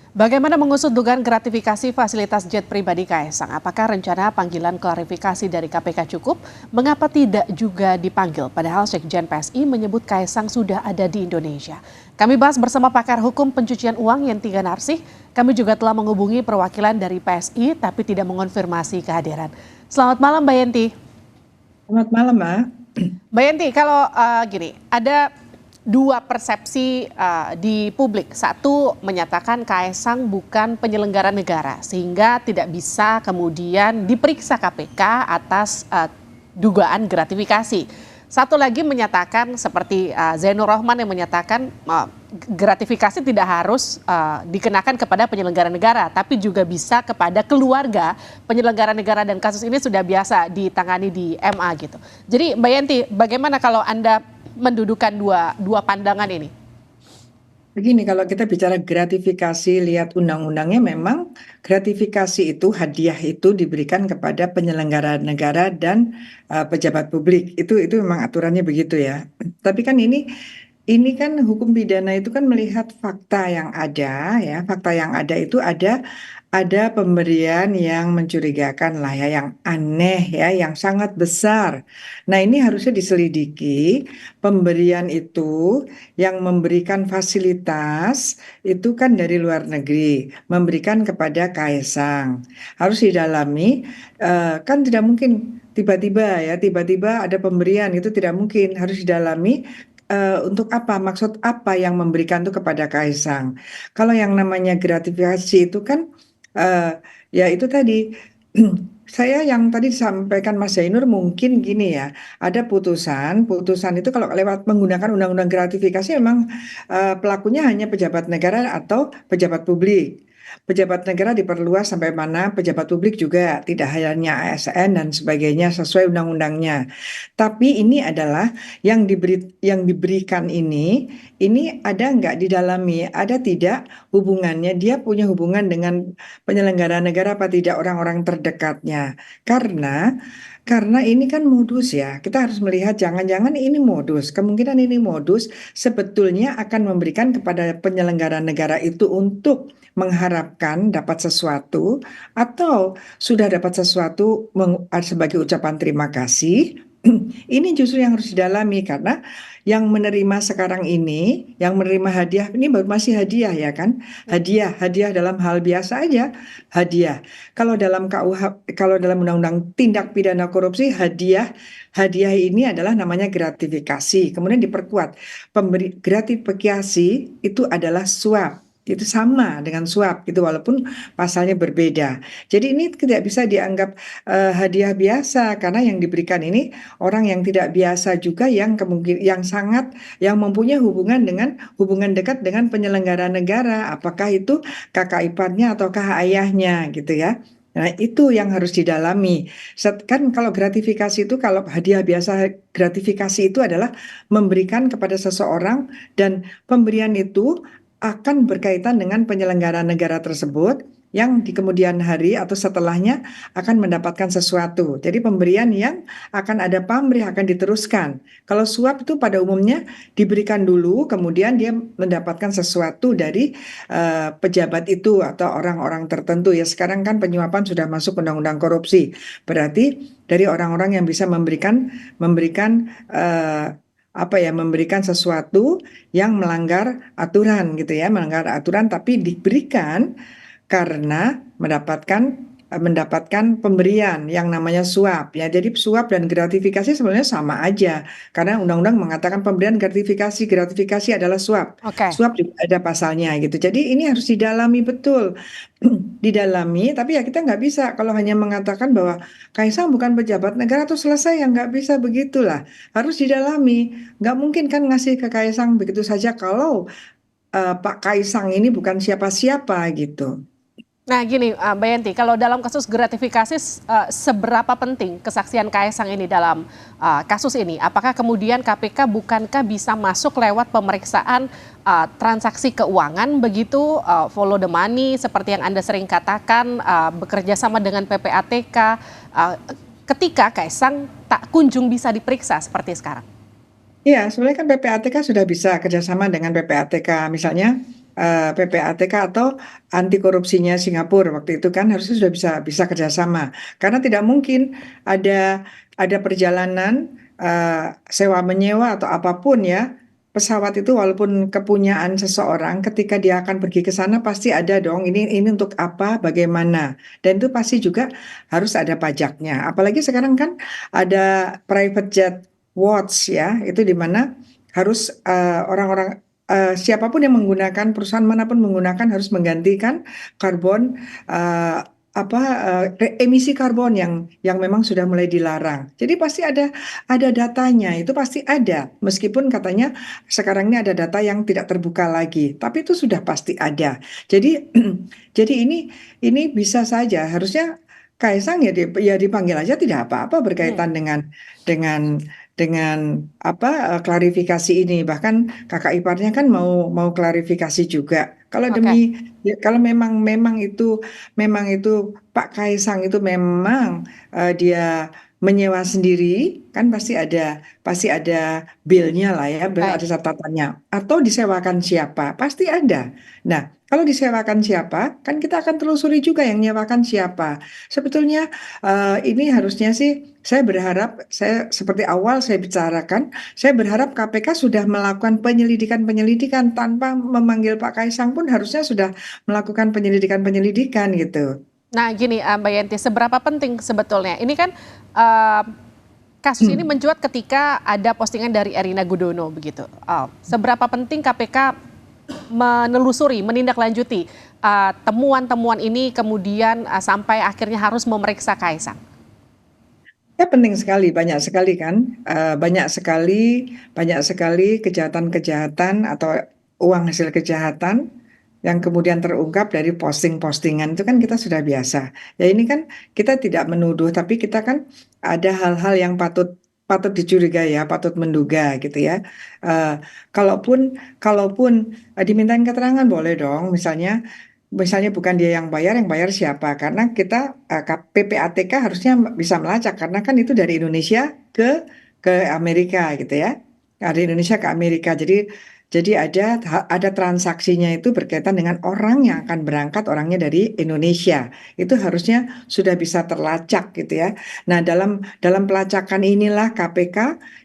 Bagaimana mengusut dugaan gratifikasi fasilitas jet pribadi Kaisang? Apakah rencana panggilan klarifikasi dari KPK cukup? Mengapa tidak juga dipanggil? Padahal Sekjen PSI menyebut Kaisang sudah ada di Indonesia. Kami bahas bersama pakar hukum pencucian uang Yenti Ganarsih. Kami juga telah menghubungi perwakilan dari PSI tapi tidak mengonfirmasi kehadiran. Selamat malam Mbak Yenti. Selamat malam, Mbak. Mbak Yenti, kalau gini, ada dua persepsi di publik. Satu menyatakan Kaisang bukan penyelenggara negara sehingga tidak bisa kemudian diperiksa KPK atas dugaan gratifikasi. Satu lagi menyatakan seperti Zainur Rohman yang menyatakan gratifikasi tidak harus dikenakan kepada penyelenggara negara, tapi juga bisa kepada keluarga penyelenggara negara dan kasus ini sudah biasa ditangani di MA gitu. Jadi Mbak Yenti, bagaimana kalau Anda mendudukan dua pandangan ini? Begini, kalau kita bicara gratifikasi, lihat undang-undangnya memang gratifikasi itu, hadiah itu diberikan kepada penyelenggara negara dan pejabat publik. Itu memang aturannya begitu ya. Tapi kan ini kan hukum pidana itu kan melihat fakta yang ada ya, fakta yang ada itu ada pemberian yang mencurigakan lah ya, yang aneh ya, yang sangat besar. Nah, ini harusnya diselidiki. Pemberian itu yang memberikan fasilitas itu kan dari luar negeri, memberikan kepada Kaisang. Harus didalami, kan tidak mungkin tiba-tiba ada pemberian, itu tidak mungkin, harus didalami. Untuk apa? Maksud apa yang memberikan itu kepada Kaisang? Kalau yang namanya gratifikasi itu kan ya itu tadi saya yang tadi disampaikan Mas Zainur mungkin gini ya, ada putusan itu kalau lewat menggunakan undang-undang gratifikasi memang pelakunya hanya pejabat negara atau pejabat publik. Pejabat negara diperluas sampai mana, pejabat publik juga tidak hanya ASN dan sebagainya sesuai undang-undangnya. Tapi ini adalah yang diberikan ini ada nggak didalami, ada tidak hubungannya, dia punya hubungan dengan penyelenggara negara apa tidak, orang-orang terdekatnya. Karena ini kan modus ya. Kita harus melihat jangan-jangan ini modus. Kemungkinan ini modus sebetulnya akan memberikan kepada penyelenggara negara itu untuk mengharapkan dapat sesuatu atau sudah dapat sesuatu sebagai ucapan terima kasih. Ini justru yang harus didalami karena yang menerima sekarang ini, yang menerima hadiah ini baru masih hadiah ya kan? Hadiah dalam hal biasa aja, hadiah. Kalau dalam kalau dalam Undang-Undang Tindak Pidana Korupsi, hadiah ini adalah namanya gratifikasi. Kemudian diperkuat, gratifikasi itu adalah suap. Itu sama dengan suap, itu walaupun pasalnya berbeda. Jadi ini tidak bisa dianggap hadiah biasa karena yang diberikan ini orang yang tidak biasa juga yang mempunyai hubungan dekat dengan penyelenggara negara, apakah itu kakak iparnya ataukah ayahnya gitu ya. Nah, itu yang harus didalami. Kan kalau gratifikasi itu, kalau hadiah biasa, gratifikasi itu adalah memberikan kepada seseorang dan pemberian itu akan berkaitan dengan penyelenggara negara tersebut yang di kemudian hari atau setelahnya akan mendapatkan sesuatu. Jadi pemberian yang akan ada pamrih, akan diteruskan. Kalau suap itu pada umumnya diberikan dulu, kemudian dia mendapatkan sesuatu dari pejabat itu atau orang-orang tertentu. Ya sekarang kan penyuapan sudah masuk undang-undang korupsi. Berarti dari orang-orang yang bisa memberikan memberikan sesuatu yang melanggar aturan gitu ya, melanggar aturan tapi diberikan karena mendapatkan pemberian yang namanya suap ya. Jadi suap dan gratifikasi sebenarnya sama aja karena undang-undang mengatakan pemberian gratifikasi adalah suap. Oke. Suap juga ada pasalnya gitu. Jadi ini harus didalami betul. Didalami, tapi ya kita nggak bisa kalau hanya mengatakan bahwa Kaisang bukan pejabat negara atau selesai, ya nggak bisa begitulah. Harus didalami. Nggak mungkin kan ngasih ke Kaisang begitu saja kalau Pak Kaisang ini bukan siapa-siapa gitu. Nah gini Mbak Yenti, kalau dalam kasus gratifikasi seberapa penting kesaksian Kaisang ini dalam kasus ini? Apakah kemudian KPK bukankah bisa masuk lewat pemeriksaan transaksi keuangan begitu, follow the money seperti yang Anda sering katakan, bekerja sama dengan PPATK, ketika Kaisang tak kunjung bisa diperiksa seperti sekarang? Iya, sebenarnya kan PPATK sudah bisa kerjasama dengan PPATK. Misalnya PPATK atau anti korupsinya Singapura waktu itu kan harusnya sudah bisa bisa kerjasama. Karena tidak mungkin ada perjalanan sewa menyewa atau apapun ya. Pesawat itu walaupun kepunyaan seseorang, ketika dia akan pergi ke sana pasti ada dong. Ini untuk apa, bagaimana, dan itu pasti juga harus ada pajaknya. Apalagi sekarang kan ada private jet watch ya, itu di mana harus orang-orang siapapun yang menggunakan perusahaan manapun menggunakan harus menggantikan karbon eh, emisi karbon yang memang sudah mulai dilarang. Jadi pasti ada datanya, itu pasti ada. Meskipun katanya sekarang ini ada data yang tidak terbuka lagi, tapi itu sudah pasti ada. Jadi jadi ini bisa saja harusnya Kaisang ya dipanggil aja tidak apa-apa Hmm, berkaitan dengan klarifikasi ini. Bahkan kakak iparnya kan mau mau klarifikasi juga. oke, Kalau memang itu Pak Kaisang itu memang dia menyewa sendiri, kan pasti ada bilnya lah ya, baik. ada catatannya. Atau disewakan siapa? Pasti ada. Nah, kalau disewakan siapa, kan kita akan telusuri juga yang nyewakan siapa. Sebetulnya ini harusnya sih saya berharap, saya seperti awal saya bicarakan, saya berharap KPK sudah melakukan penyelidikan-penyelidikan tanpa memanggil Pak Kaisang pun harusnya sudah melakukan penyelidikan-penyelidikan gitu. Nah, gini, Mbak Yenti, seberapa penting sebetulnya? Ini kan eh, kasus ini mencuat ketika ada postingan dari Erina Gudono begitu. Seberapa penting KPK menelusuri, menindaklanjuti temuan-temuan ini kemudian sampai akhirnya harus memeriksa Kaisang? Ya penting sekali, banyak sekali kan, banyak sekali kejahatan-kejahatan atau uang hasil kejahatan yang kemudian terungkap dari posting-postingan itu kan kita sudah biasa. Ya ini kan kita tidak menuduh, tapi kita kan ada hal-hal yang patut patut dicurigai ya, patut menduga gitu ya. Eh, kalaupun kalaupun dimintain keterangan boleh dong, misalnya bukan dia yang bayar siapa? Karena kita PPATK harusnya bisa melacak karena kan itu dari Indonesia ke Amerika gitu ya. Dari Indonesia ke Amerika. Jadi ada transaksinya itu berkaitan dengan orang yang akan berangkat orangnya dari Indonesia. Itu harusnya sudah bisa terlacak gitu ya. Nah, dalam pelacakan inilah KPK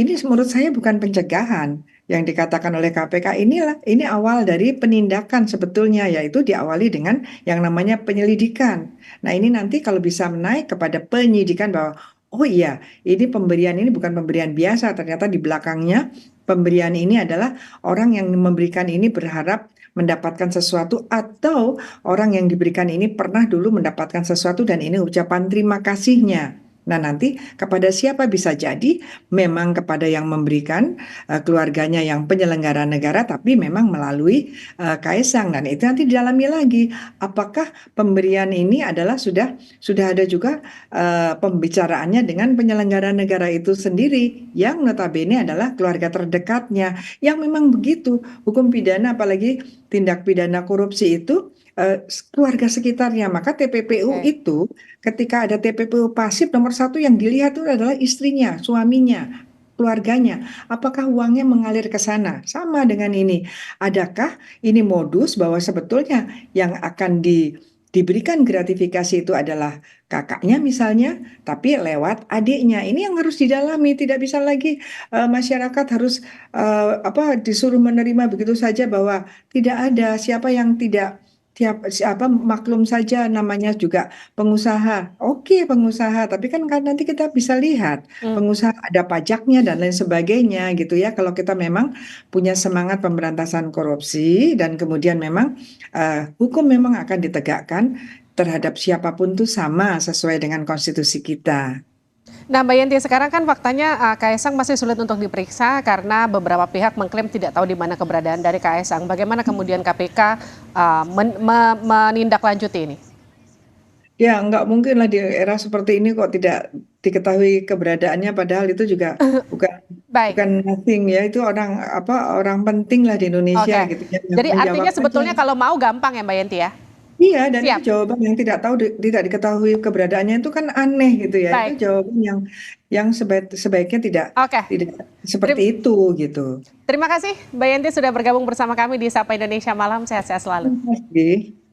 ini menurut saya bukan pencegahan yang dikatakan oleh KPK ini awal dari penindakan sebetulnya yaitu diawali dengan yang namanya penyelidikan. Nah, ini nanti kalau bisa menaik kepada penyidikan bahwa oh iya, ini pemberian ini bukan pemberian biasa, ternyata di belakangnya pemberian ini adalah orang yang memberikan ini berharap mendapatkan sesuatu atau orang yang diberikan ini pernah dulu mendapatkan sesuatu dan ini ucapan terima kasihnya. Nah, nanti kepada siapa bisa jadi memang kepada yang memberikan keluarganya yang penyelenggara negara tapi memang melalui Kaisang dan itu nanti didalami lagi apakah pemberian ini adalah sudah ada juga pembicaraannya dengan penyelenggara negara itu sendiri yang notabene adalah keluarga terdekatnya yang memang begitu hukum pidana apalagi tindak pidana korupsi itu keluarga sekitarnya maka TPPU Oke. itu ketika ada TPPU pasif nomor satu yang dilihat itu adalah istrinya suaminya keluarganya. Apakah uangnya mengalir ke sana? Sama dengan ini. Adakah ini modus bahwa sebetulnya yang akan diberikan gratifikasi itu adalah kakaknya misalnya, tapi lewat adiknya. Ini yang harus didalami. Tidak bisa lagi masyarakat harus disuruh menerima begitu saja bahwa tidak ada siapa yang tidak siapa maklum saja namanya juga pengusaha. Oke, pengusaha, tapi kan nanti kita bisa lihat Hmm. pengusaha ada pajaknya dan lain sebagainya gitu ya. Kalau kita memang punya semangat pemberantasan korupsi dan kemudian memang hukum memang akan ditegakkan terhadap siapapun tuh sama sesuai dengan konstitusi kita. Nah, Mbak Yenti, sekarang kan faktanya Kaisang masih sulit untuk diperiksa karena beberapa pihak mengklaim tidak tahu di mana keberadaan dari Kaisang. Bagaimana kemudian KPK menindaklanjuti ini? Ya, nggak mungkin lah di era seperti ini kok tidak diketahui keberadaannya, padahal itu juga bukan Baik, bukan nothing ya, itu orang penting lah di Indonesia oke. gitu ya, Jadi menjawab artinya aja. sebetulnya kalau mau gampang ya Mbak Yenti ya? Iya, dan itu Siap. jawaban yang tidak diketahui keberadaannya itu kan aneh gitu ya. Itu Baik. jawaban yang sebaiknya tidak Oke. tidak seperti Terim- itu gitu. Terima kasih Mbak Yenti sudah bergabung bersama kami di Sapa Indonesia Malam. Sehat-sehat selalu. Terima kasih.